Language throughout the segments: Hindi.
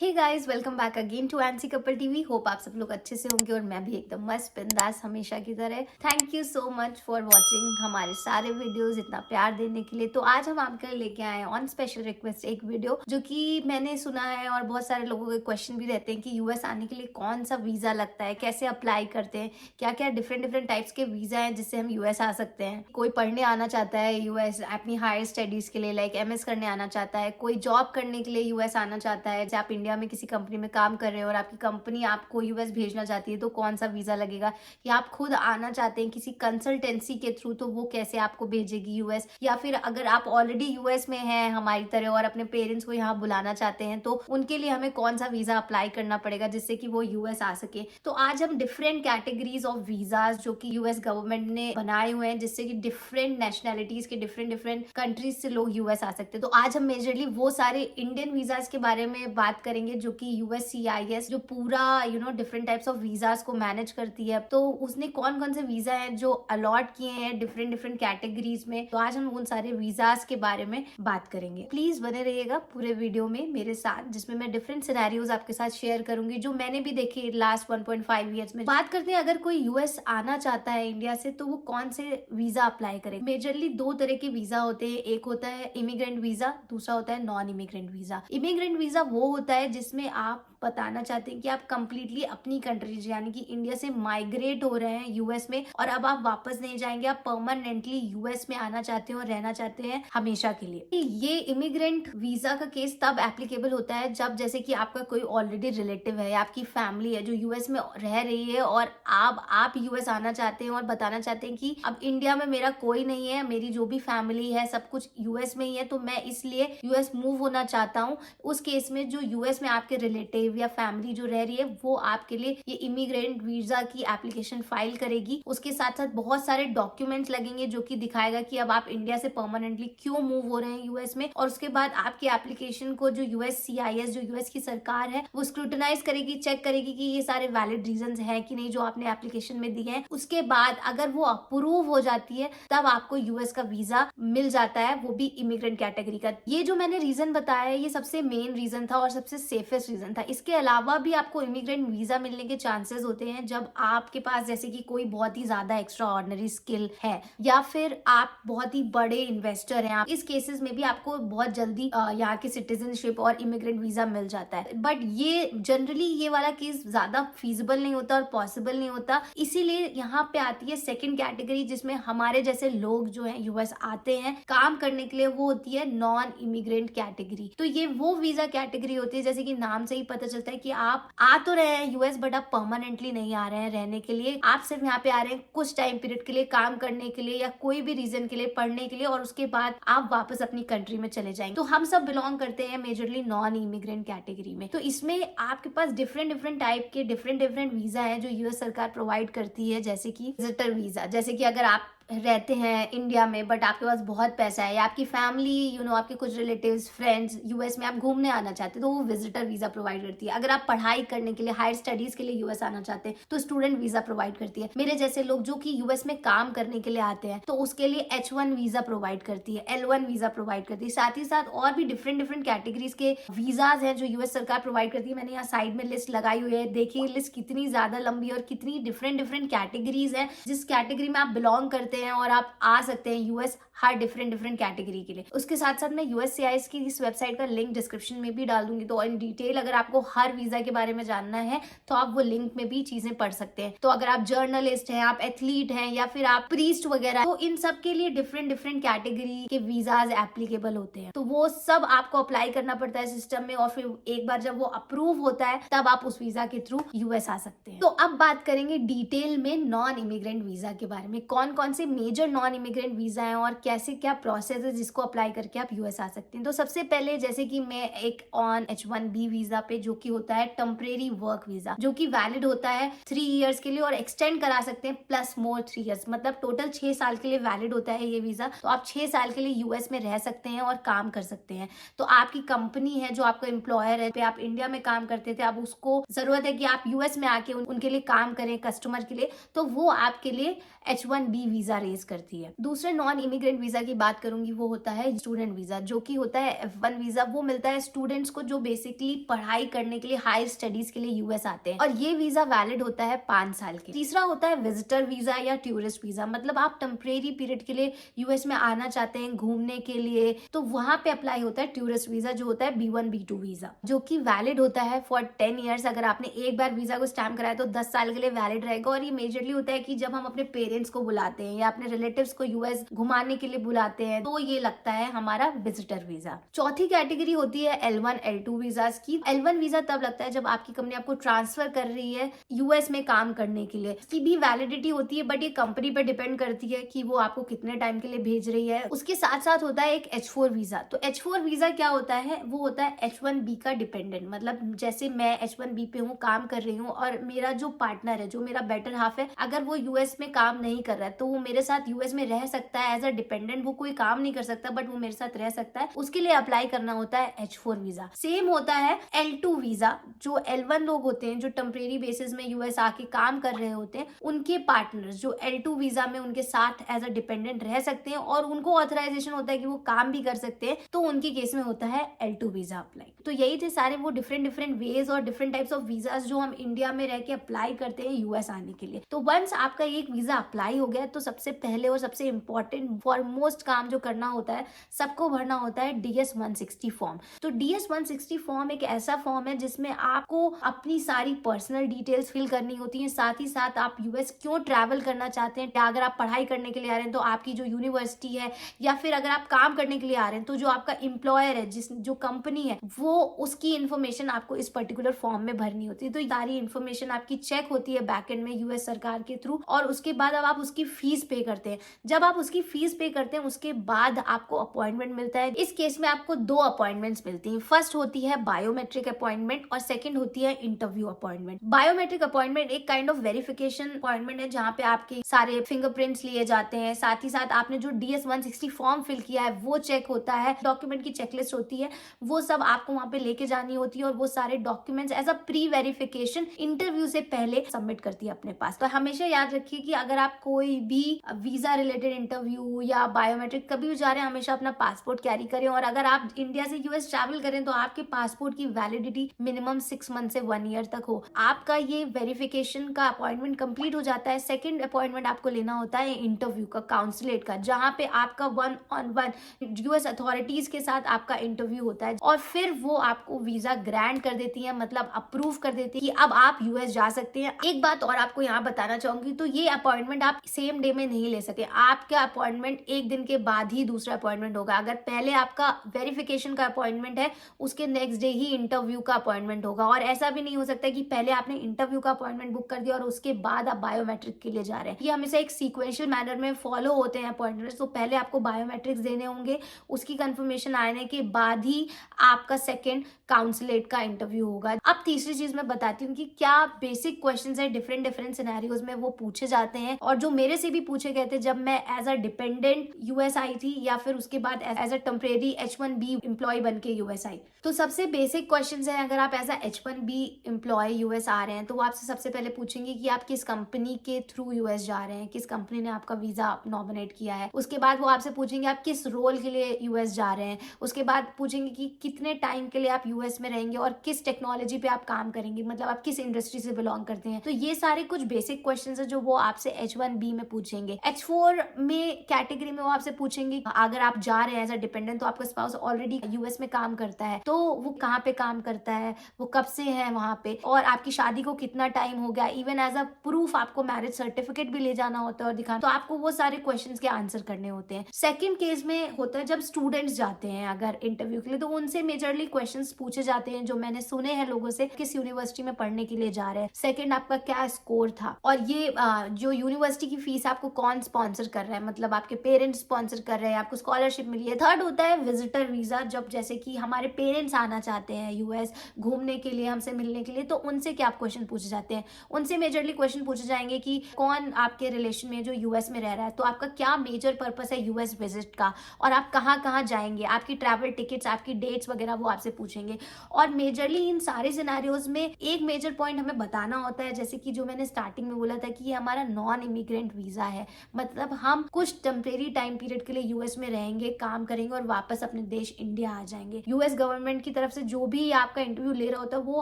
Hey guys, welcome back again to NC couple TV. Hope आप सब लोग अच्छे से होंगे और मैं भी एकदम मस्त बिंदास हमेशा की तरह। Thank you so much for watching हमारे सारे वीडियोस, इतना प्यार देने के लिए। तो आज हम आपके लिए लेके आए ऑन स्पेशल रिक्वेस्ट एक वीडियो जो कि मैंने सुना है और बहुत सारे लोगों के क्वेश्चन भी रहते हैं कि यूएस आने के लिए कौन सा वीजा लगता है, कैसे अप्लाई करते हैं, क्या क्या डिफरेंट डिफरेंट टाइप्स के वीजा हैं जिससे हम यूएस आ सकते हैं। कोई पढ़ने आना चाहता है यूएस अपनी हायर स्टडीज के लिए, लाइक एमएस करने आना चाहता है, कोई जॉब करने के लिए यूएस आना चाहता है। जैसे आप इंडिया में किसी कंपनी में काम कर रहे हो और आपकी कंपनी आपको यूएस भेजना चाहती है तो कौन सा वीजा लगेगा, या आप खुद आना चाहते हैं किसी कंसल्टेंसी के थ्रू तो वो कैसे आपको भेजेगी यूएस, या फिर अगर आप ऑलरेडी यूएस में हैं हमारी तरह और अपने पेरेंट्स को यहाँ बुलाना चाहते हैं तो उनके लिए हमें कौन सा वीजा अप्लाई करना पड़ेगा जिससे कि वो यूएस आ सके। तो आज हम डिफरेंट कैटेगरीज ऑफ वीजाज जो कि यूएस गवर्नमेंट ने बनाए हुए हैं जिससे कि डिफरेंट नेशनैलिटीज के डिफरेंट डिफरेंट कंट्रीज से लोग यूएस आ सकते हैं। तो आज हम मेजरली वो सारे इंडियन वीजाज के बारे में बात करेंगे जो कि यूएससीआईएस जो पूरा डिफरेंट टाइप्स ऑफ वीजाज को मैनेज करती है। तो उसने कौन कौन से वीजा हैं जो अलॉट किए हैं डिफरेंट डिफरेंट कैटेगरीज में। तो आज हम उन सारे वीजाज के बारे में बात करेंगे। प्लीज बने रहिएगा पूरे वीडियो में मेरे साथ, जिसमें मैं डिफरेंट सिनेरियोज आपके साथ शेयर करूंगी जो मैंने भी देखी लास्ट 1.5 ईयर्स में। बात करते हैं अगर कोई यूएस आना चाहता है इंडिया से तो वो कौन से वीजा अप्लाई करे। मेजरली दो तरह के वीजा होते हैं, एक होता है इमिग्रेंट वीजा, दूसरा होता है non immigrant visa. Immigrant visa वो होता है जिसमें आप बताना चाहते हैं कि आप कंप्लीटली अपनी कंट्री यानी कि इंडिया से माइग्रेट हो रहे हैं यूएस में और अब आप वापस नहीं जाएंगे, आप परमानेंटली यूएस में आना चाहते हैं और रहना चाहते हैं हमेशा के लिए। ये इमिग्रेंट वीजा का केस तब एप्लीकेबल होता है जब जैसे कि आपका कोई ऑलरेडी रिलेटिव है या आपकी फैमिली है जो यूएस में रह रही है और आप यूएस आना चाहते हैं और बताना चाहते हैं कि अब इंडिया में मेरा कोई नहीं है, मेरी जो भी फैमिली है सब कुछ यूएस में ही है तो मैं इसलिए यूएस मूव होना चाहता हूँ। उस केस में जो यूएस में आपके रिलेटिव या फैमिली जो रह रही है वो आपके लिए ये इमिग्रेंट वीजा की एप्लीकेशन फाइल करेगी। उसके साथ साथ बहुत सारे डॉक्यूमेंट्स लगेंगे जो कि दिखाएगा कि अब आप इंडिया से परमानेंटली क्यों मूव हो रहे हैं यूएस में। और उसके बाद आपकी एप्लीकेशन को जो यूएससीआईएस जो यूएस की सरकार है वो स्क्रूटनाइज करेगी, चेक करेगी कि ये सारे वैलिड रीजंस हैं कि नहीं जो आपने एप्लीकेशन में दिए हैं। उसके बाद अगर वो अप्रूव हो जाती है तब आपको यूएस का वीजा मिल जाता है, वो भी इमिग्रेंट कैटेगरी का। ये जो मैंने रीजन बताया है ये सबसे मेन रीजन था और सबसे सेफेस्ट रीजन था। इसके अलावा भी आपको इमिग्रेंट वीजा मिलने के चांसेस होते हैं जब आपके पास जैसे कि कोई बहुत ही ज्यादा एक्स्ट्रा ऑर्डिनरी स्किल है या फिर आप बहुत ही बड़े इन्वेस्टर हैं। आप इस केसेस में भी आपको बहुत जल्दी यहाँ की सिटीजनशिप और इमिग्रेंट वीजा मिल जाता है। बट ये जनरली ये वाला केस ज्यादा फीजिबल नहीं होता और पॉसिबल नहीं होता, इसीलिए यहाँ पे आती है सेकेंड कैटेगरी जिसमें हमारे जैसे लोग जो है यूएस आते हैं काम करने के लिए, वो होती है नॉन इमिग्रेंट कैटेगरी। तो ये वो वीजा कैटेगरी होती है जैसे कि नाम से ही पता चलता है कि आप आ तो रहे हैं यूएस बट आप परमानेंटली नहीं आ रहे हैं रहने के लिए। आप सिर्फ यहाँ पे आ रहे हैं कुछ टाइम पीरियड के लिए काम करने के लिए या कोई भी रीजन के लिए, पढ़ने के लिए, और उसके बाद आप वापस अपनी कंट्री में चले जाएंगे। तो हम सब बिलोंग करते हैं मेजरली नॉन इमिग्रेंट कैटेगरी में। तो इसमें आपके पास डिफरेंट डिफरेंट टाइप के डिफरेंट डिफरेंट वीजा है जो यूएस सरकार प्रोवाइड करती है। जैसे कि विजिटर वीजा, जैसे कि अगर आप रहते हैं इंडिया में बट आपके पास बहुत पैसा है या आपकी फैमिली आपके कुछ रिलेटिव्स फ्रेंड्स यूएस में आप घूमने आना चाहते हैं तो वो विजिटर वीजा प्रोवाइड करती है। अगर आप पढ़ाई करने के लिए हायर स्टडीज के लिए यूएस आना चाहते हैं तो स्टूडेंट वीजा प्रोवाइड करती है। मेरे जैसे लोग जो कि यूएस में काम करने के लिए आते हैं तो उसके लिए H1 वीजा प्रोवाइड करती है, L1 वीजा प्रोवाइड करती है। साथ ही साथ और भी डिफरेंट डिफरेंट कैटेगरीज के वीजाज हैं जो यूएस सरकार प्रोवाइड करती है। मैंने यहाँ साइड में लिस्ट लगाई हुई है, देखिए लिस्ट कितनी ज्यादा लंबी और कितनी डिफरेंट डिफरेंट कैटेगरीज है। जिस कैटेगरी में आप बिलोंग करते हैं और आप आ सकते हैं यूएस हर डिफरेंट डिफरेंट कैटेगरी के लिए। उसके साथ साथ मैं यूएससीआईएस की इस वेबसाइट का लिंक डिस्क्रिप्शन में भी डाल दूंगी, तो इन डिटेल अगर आपको हर वीजा के बारे में जानना है तो आप वो लिंक में भी चीजें पढ़ सकते हैं। तो अगर आप जर्नलिस्ट हैं, आप एथलीट हैं या फिर आप प्रीस्ट वगैरह, तो इन सब के लिए डिफरेंट डिफरेंट कैटेगरी के वीजाज एप्लीकेबल होते हैं। तो वो सब आपको अप्लाई करना पड़ता है सिस्टम में और फिर एक बार जब वो अप्रूव होता है तब आप उस वीजा के थ्रू यूएस आ सकते हैं। तो अब बात करेंगे डिटेल में नॉन इमिग्रेंट वीजा के बारे में, कौन कौन से मेजर नॉन इमिग्रेंट वीजा है और कैसे क्या प्रोसेस है जिसको अप्लाई करके आप यूएस आ सकते हैं। तो सबसे पहले जैसे कि मैं एक ऑन H1B वीजा पे जो कि होता है टेम्परेरी वर्क वीजा, जो कि वैलिड होता है 3 इयर्स के लिए और एक्सटेंड करा सकते हैं प्लस मोर 3 इयर्स, मतलब टोटल 6 साल के लिए वैलिड होता है ये वीजा। तो आप 6 साल के लिए यूएस में रह सकते हैं और काम कर सकते हैं। तो आपकी कंपनी है जो आपका एम्प्लॉयर है, आप इंडिया में काम करते थे, अब उसको जरूरत है कि आप यूएस में आके उनके लिए काम करें कस्टमर के लिए, तो वो आपके लिए H1B वीजा वीजा रेज करती है। दूसरे नॉन इमिग्रेंट वीजा की बात करूंगी, वो होता है स्टूडेंट वीजा, जो कि होता है F1 वीजा। वो मिलता है स्टूडेंट्स को जो बेसिकली पढ़ाई करने के लिए, हायर स्टडीज के लिए यूएस आते हैं, और ये वीजा वैलिड होता है 5 साल के। तीसरा होता है विजिटर वीजा या टूरिस्ट वीजा, मतलब आप टेम्परेरी पीरियड के लिए यूएस में आना चाहते हैं घूमने के लिए, तो वहां पे अप्लाई होता है टूरिस्ट वीजा, जो होता है B1 B2 वीजा, जो कि वैलिड होता है फॉर 10 ईयर्स। अगर आपने एक बार वीजा को स्टैम्प कराया तो 10 साल के लिए वैलिड रहेगा। और ये मेजरली होता है कि जब हम अपने पेरेंट्स को बुलाते हैं या अपने रिलेटिव्स को यूएस घुमाने के लिए बुलाते हैं, तो ये लगता है हमारा विजिटर वीजा। चौथी कैटेगरी होती है L1 L2 वीजास की। L1 वीजा तब लगता है जब आपकी कंपनी आपको ट्रांसफर कर रही है यूएस में काम करने के लिए। इसकी भी वैलिडिटी होती है, बट ये कंपनी पे डिपेंड करती है कि वो आपको कितने टाइम के लिए भेज रही है। उसके साथ साथ होता है एक H4 वीजा। तो H4 वीजा क्या होता है? वो होता है H1B का डिपेंडेंट, मतलब जैसे मैं H1B पे हूँ, काम कर रही हूँ, और मेरा जो पार्टनर है, जो मेरा बेटर हाफ है, अगर वो यूएस में काम नहीं कर रहा है तो वो मेरे साथ यूएस में रह सकता है एज अ डिपेंडेंट। वो कोई काम नहीं कर सकता बट वो मेरे साथ रह सकता है, उसके लिए अप्लाई करना होता है H4 वीजा। सेम होता है L2 वीजा। जो L1 लोग होते हैं जो टेम्परेरी बेसिस में यूएस आके काम कर रहे होते हैं, उनके पार्टनर्स जो L2 वीजा में उनके साथ एज अ डिपेंडेंट रह सकते हैं और उनको ऑथराइजेशन होता है कि वो काम भी कर सकते हैं, तो उनके केस में होता है L2 वीजा अप्लाई। तो यही थे सारे वो डिफरेंट वेज और डिफरेंट टाइप्स ऑफ वीजास जो हम इंडिया में रह के अप्लाई करते हैं यूएस आने के लिए। तो वंस आपका एक वीजा अप्लाई हो गया तो सबसे पहले और सबसे इंपॉर्टेंट फॉरमोस्ट काम जो करना होता है, सबको भरना होता है DS-160 फॉर्म। तो DS-160 फॉर्म एक ऐसा फॉर्म है जिसमें आपको अपनी सारी पर्सनल डिटेल्स फिल करनी होती है। साथ ही साथ आप यूएस क्यों ट्रैवल करना चाहते हैं, अगर आप पढ़ाई करने के लिए आ रहे हैं तो आपकी जो यूनिवर्सिटी है, या फिर अगर आप काम करने के लिए आ रहे हैं तो जो आपका एम्प्लॉयर है, जो कंपनी है, वो उसकी इन्फॉर्मेशन आपको इस पर्टिकुलर फॉर्म में भरनी होती है। तो सारी इन्फॉर्मेशन आपकी चेक होती है बैकएंड में यूएस सरकार के थ्रू, और उसके बाद अब आप उसकी फीस पे करते हैं। जब आप उसकी फीस पे करते हैं उसके बाद आपको अपॉइंटमेंट मिलता है। इस केस में आपको 2 अपॉइंटमेंट्स मिलती हैं। फर्स्ट होती है बायोमेट्रिक अपॉइंटमेंट और सेकंड होती है इंटरव्यू अपॉइंटमेंट। बायोमेट्रिक अपॉइंटमेंट एक काइंड ऑफ वेरिफिकेशन अपॉइंटमेंट है जहाँ पे आपके सारे फिंगरप्रिंट्स लिए जाते हैं। साथ ही साथ आपने जो DS-160 फॉर्म फिल किया है वो चेक होता है, डॉक्यूमेंट की चेकलिस्ट होती है, वो सब आपको वहां पे लेके जानी होती है, और वो सारे documents as a pre verification interview से पहले सबमिट करती है अपने पास। तो हमेशा याद रखिए कि अगर आप कोई भी वीजा रिलेटेड इंटरव्यू या बायोमेट्रिक कभी भी जा रहे हैं, हमेशा अपना पासपोर्ट कैरी करें। और अगर आप इंडिया से यूएस ट्रैवल करें तो आपके पासपोर्ट की वैलिडिटी मिनिमम 6 मंथ से 1 ईयर तक हो। आपका ये वेरिफिकेशन का अपॉइंटमेंट कंप्लीट हो जाता है। सेकंड अपॉइंटमेंट आपको लेना होता है इंटरव्यू का, काउंसलेट का, जहां पे आपका 1-on-1 यूएस अथॉरिटीज के साथ आपका इंटरव्यू होता है, और फिर वो आपको वीजा ग्रांट कर देती है, मतलब अप्रूव कर देती है कि अब आप यूएस जा सकते हैं। एक बात और आपको यहाँ बताना चाहूंगी, तो ये अपॉइंटमेंट आप सेम डे में नहीं ले सकते। आपका अपॉइंटमेंट एक दिन के बाद ही दूसरा अपॉइंटमेंट होगा। अगर पहले आपका वेरिफिकेशन का अपॉइंटमेंट है, उसके नेक्स्ट डे ही इंटरव्यू का अपॉइंटमेंट होगा। और ऐसा भी नहीं हो सकता कि पहले आपने इंटरव्यू का अपॉइंटमेंट बुक कर दिया और उसके बाद आप बायोमेट्रिक के लिए जा रहे हैं। ये हमेशा एक सीक्वेंशियल मैनर में फॉलो होते हैं अपॉइंटमेंट्स। तो पहले आपको बायोमेट्रिक्स देने होंगे, उसकी कंफर्मेशन आने के बाद ही आपका सेकंड काउंसलेट का इंटरव्यू होगा। अब तीसरी चीज मैं बताती हूँ कि क्या बेसिक क्वेश्चंस है डिफरेंट सिनेरियोज में वो पूछे जाते हैं, और जो मेरे से भी पूछे गए थे जब मैं एज अ डिपेंडेंट यूएस आई थी, या फिर उसके बाद as a temporary H1B employ बन के यूएस आई। तो सबसे बेसिक क्वेश्चंस है, अगर आप as a H1B employee US आ रहे हैं तो वो आपसे सबसे पहले पूछेंगे कि आप किस कंपनी के थ्रू यूएस जा रहे हैं, किस कंपनी ने आपका वीजा नॉमिनेट किया है। उसके बाद वो आपसे पूछेंगे आप किस रोल के लिए यूएस जा रहे हैं। उसके बाद पूछेंगे कि कितने टाइम के लिए आप यूएस में रहेंगे और किस टेक्नोलॉजी पे आप काम करेंगे, मतलब आप किस इंडस्ट्री से बिलोंग करते हैं। तो ये सारे कुछ बेसिक क्वेश्चंस है जो वो आपसे H1B में पूछेंगे। H4 में कैटेगरी में वो आपसे पूछेंगे अगर आप जा रहे हैं एज अ डिपेंडेंट तो आपका स्पाउस ऑलरेडी यूएस में काम करता है, तो वो कहाँ पे काम करता है, वो कब से है वहां पे, और आपकी शादी को कितना टाइम हो गया। इवन एज अ प्रूफ आपको मैरिज सर्टिफिकेट भी ले जाना होता है और दिखाना, तो आपको वो सारे क्वेश्चंस के आंसर करने होते हैं। सेकंड केस में होता है जब स्टूडेंट्स जाते हैं अगर इंटरव्यू के लिए, तो उनसे मेजरली क्वेश्चंस पूछे जाते हैं जो मैंने सुने हैं लोगों से, किस यूनिवर्सिटी में पढ़ने के लिए जा रहे हैं, सेकंड आपका क्या स्कोर था, और ये जो यूनिवर्सिटी की फीस आपको कौन स्पॉन्सर कर रहा है, मतलब आपके पेरेंट्स स्पॉन्सर कर रहे हैं, आपको स्कॉलरशिप मिली है। थर्ड होता है विजिटर वीजा, जब जैसे कि हमारे पेरेंट्स आना चाहते हैं यूएस घूमने के लिए, हमसे मिलने के लिए, तो उनसे क्या क्वेश्चन पूछे जाते हैं। उनसे मेजरली क्वेश्चन पूछे जाएंगे कि कौन आपके रिलेशन में जो यूएस में रह रहा है, तो आपका क्या मेजर पर्पस है यूएस विजिट का, और आप कहाँ कहाँ जाएंगे, आपकी ट्रैवल टिकट्स, आपकी डेट्स वगैरह वो आपसे पूछेंगे। और मेजरली इन सारे सिनेरियोज में एक मेजर पॉइंट हमें बताना होता है, जैसे कि जो मैंने स्टार्टिंग में बोला था कि ये हमारा नॉन इमिग्रेंट वीजा है, है, मतलब हम कुछ टेम्परेरी टाइम पीरियड के लिए यूएस में रहेंगे, काम करेंगे और वापस अपने देश इंडिया आ जाएंगे। यूएस गवर्नमेंट की तरफ से जो भी आपका इंटरव्यू ले रहा होता है वो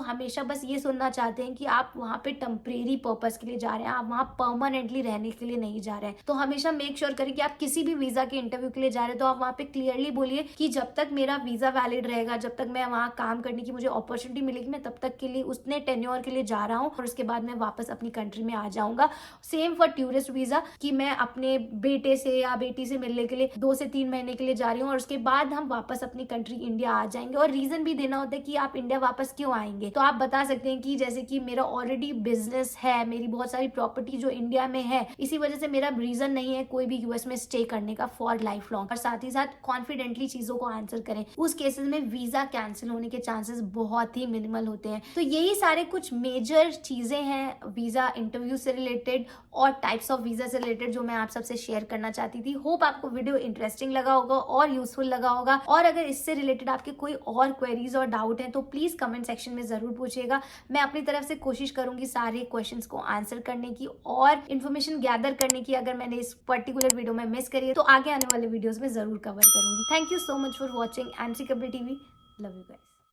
हमेशा बस ये सुनना चाहते हैं कि आप वहाँ पे टेम्परेरी पर्पस के लिए जा रहे हैं, आप वहाँ परमानेंटली रहने के लिए नहीं जा रहे हैं। तो हमेशा मेक श्योर करें कि आप किसी भी वीजा के इंटरव्यू के लिए जा रहे हैं तो आप वहाँ पे क्लियरली बोलिए कि जब तक मेरा वीजा वैलिड रहेगा, जब तक मैं वहाँ काम करने की मुझे अपॉर्चुनिटी मिलेगी, मैं तब तक के लिए उतने टेन्योर के लिए जा रहा हूँ और उसके बाद मैं वापस अपनी कंट्री में आ जाऊंगा। सेम फॉर टूरिस्ट वीजा कि मैं अपने बेटे से या बेटी से मिलने के लिए 2 से 3 महीने के लिए जा रही हूँ और उसके बाद हम वापस अपनी कंट्री इंडिया आ जाएंगे। और रीजन भी देना होता है कि आप इंडिया वापस क्यों आएंगे। तो आप बता सकते हैं कि जैसे कि मेरा ऑलरेडी बिजनेस है, मेरी बहुत सारी प्रॉपर्टी जो इंडिया में है, इसी वजह से मेरा रीजन नहीं है कोई भी यूएस में स्टे करने का फॉर लाइफ लॉन्ग। और साथ ही साथ कॉन्फिडेंटली चीजों को आंसर करें, उस केसेस में वीजा कैंसिल होने के चांसेस बहुत ही मिनिमल होते हैं। तो यही सारे कुछ मेजर चीजें हैं वीजा इंटरव्यू से रिलेटेड और टाइप्स ऑफ वीजा से रिलेटेड जो मैं आप सबसे शेयर करना चाहती थी। होप आपको वीडियो इंटरेस्टिंग लगा होगा और यूजफुल लगा होगा। और अगर इससे रिलेटेड आपके कोई और क्वेरीज और डाउट हैं तो प्लीज कमेंट सेक्शन में जरूर पूछिएगा। मैं अपनी तरफ से कोशिश करूंगी सारे क्वेश्चंस को आंसर करने की और इन्फॉर्मेशन गैदर करने की। अगर मैंने इस पर्टिकुलर वीडियो में मिस करी है तो आगे आने वाले वीडियोस में जरूर कवर करूंगी। Thank you so much for watching MC kabaddi TV. Love you guys.